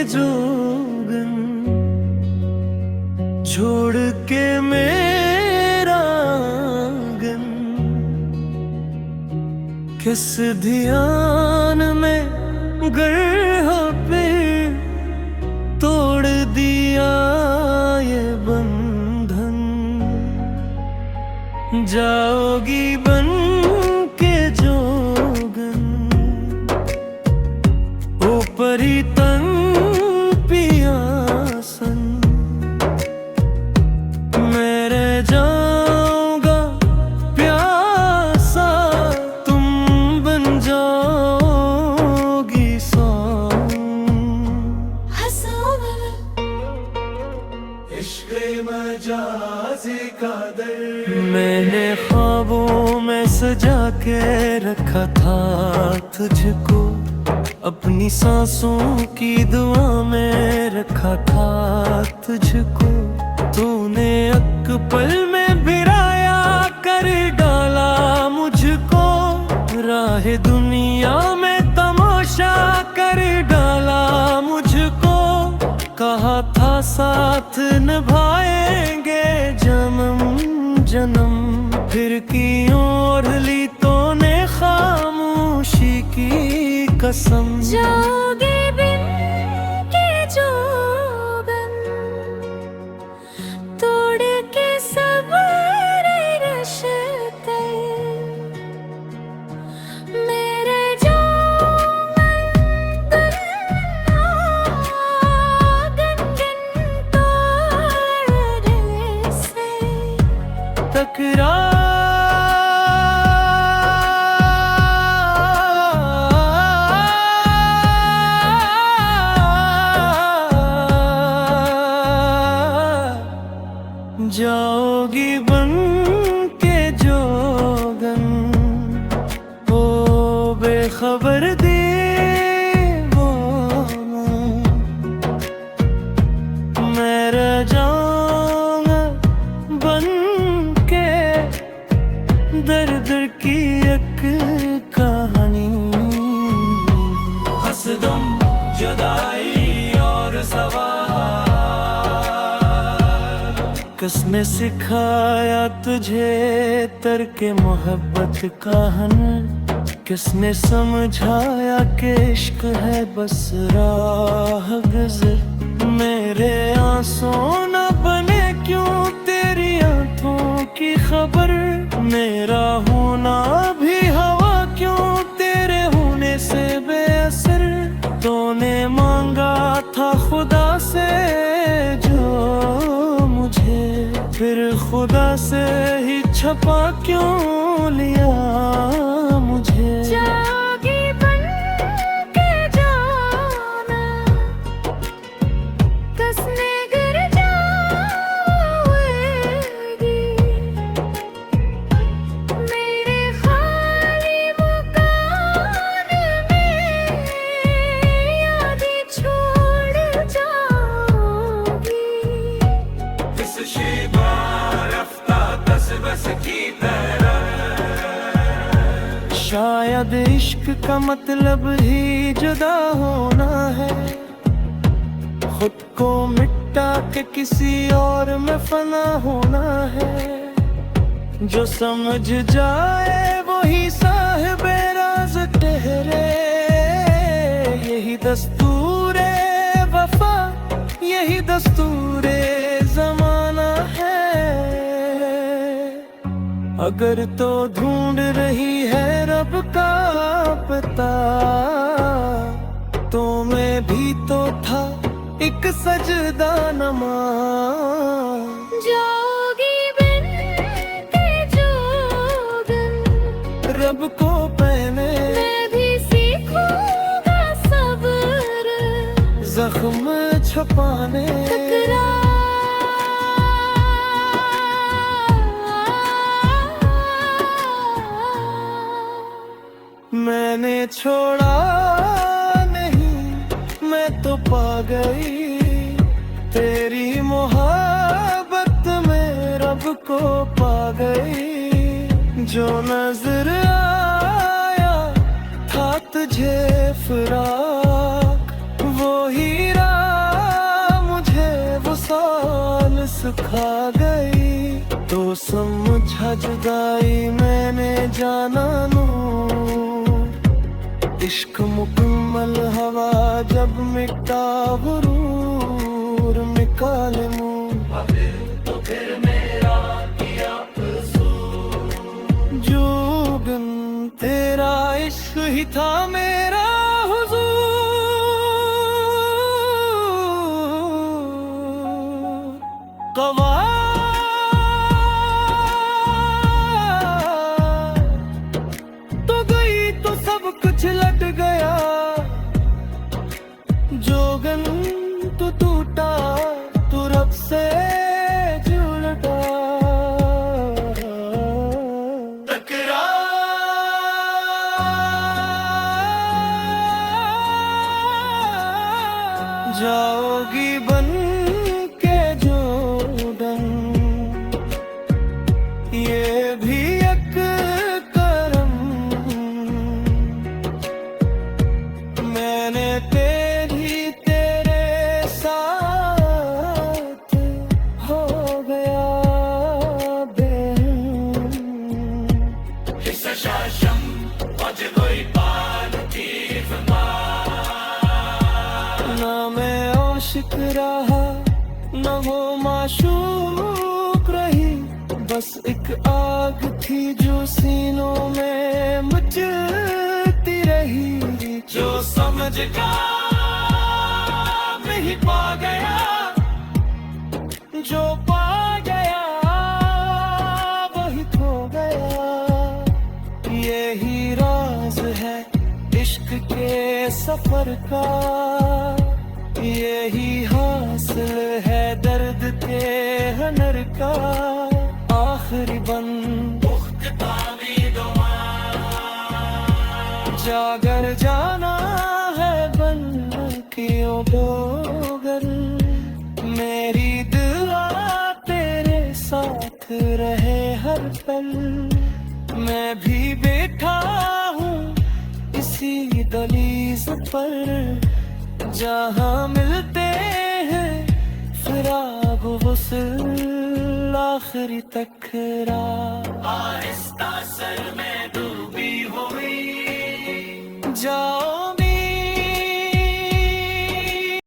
जोगन, छोड़ के मेरा आंगन, किस ध्यान में गर हो पे तोड़ दिया ये बंधन। जाओगी बन के जोगन, ऊपर ही तन पियासन, मैं रह जाऊंगा प्यासा, तुम बन जाओगी सॉन्ग। इश्क़ मजाज़ी का दर मैंने ख्वाबों में सजा के रखा था तुझको, अपनी सांसों की दुआ में रखा था तुझको। तूने एक पल में बिराया कर डाला मुझको, राह दुनिया में तमाशा कर डाला मुझको। कहा था साथ निभाएंगे जन्म जन्म, फिर क्यों ओढ़ ली तूने खामोशी की कसम। जाओगे बिन के जोगन, तोड़ के सब रिश्ते, मेरे जोगन तोड़ने से तकरार जाओगी बन के जोगन, ओ बेखबर दीवाना, मैं रह जाऊंगा बन के दर दर की एक कहानी। हसदम जुदाई और सवाल, किसने सिखाया तुझे तर्क मोहब्बत का हुनर, किसने समझाया कि इश्क है बस राह गुज़र। मेरे आंसू न बने क्यों तेरी आंखों की खबर, मेरा होना भी हवा क्यों तेरे होने से बेअसर। तूने मांगा था खुदा से जो मुझे, फिर खुदा से ही छपा क्यों लिया मुझे। जाओगी बन के जाना, कसने गिर जाओगी, मेरे खाली मकान में यादें छोड़ जाओगी। इस शेबा रफ्ता दस बस की तरह, शायद इश्क का मतलब ही जुदा होना है, खुद को मिटा के किसी और में फना होना है। जो समझ जाए वही साहिबे राज ठहरे, यही दस्तूरे वफा यही दस्तूरे ज़माना है। अगर तो ढूंढ रही है रब का पता, तो मैं भी तो था एक सजदा नमाज़। जाओगी बिन के जोगन, रब को पहने मैं भी सीखूंगा सब्र, जख्म छुपाने। मैंने छोड़ा नहीं, मैं तो पा गई तेरी मोहब्बत में, रब को पा गई। जो नजर आया था तुझे फिराक, वो हीरा खा गई तो समझा जुदाई मैंने जाना नूर। इश्क मुकम्मल हवा जब मिटा गुरूर, निकाले मुँह तो फिर मेरा किया कसूर। जोगन तेरा इश्क ही था मेरा तो गई तो सब कुछ लट गया। जोगन तो टूटा तो रब से जुड़ता। जाओगी बन के जोगन, ये भी एक करम। मैंने तेरे साथ हो गया ना मैं आशिक रहा न वो माशूक रही। बस एक आग थी जो सीनों में मचलती रही। जो समझ का नहीं पा गया, जो पा गया वही खो गया। यही राज है इश्क के सफर का, यही हासिल है दर्द के हनर का। आखिरी बंद जागर जाना है बन के डोगर। मेरी दुआ तेरे साथ रहे हर पल। मैं भी बैठा हूँ इसी दहलीज पर, जहाँ मिलते हैं फिराक वुस्ल आखिरी तकरार। आहिस्ता सर में डूबी हुई जाओ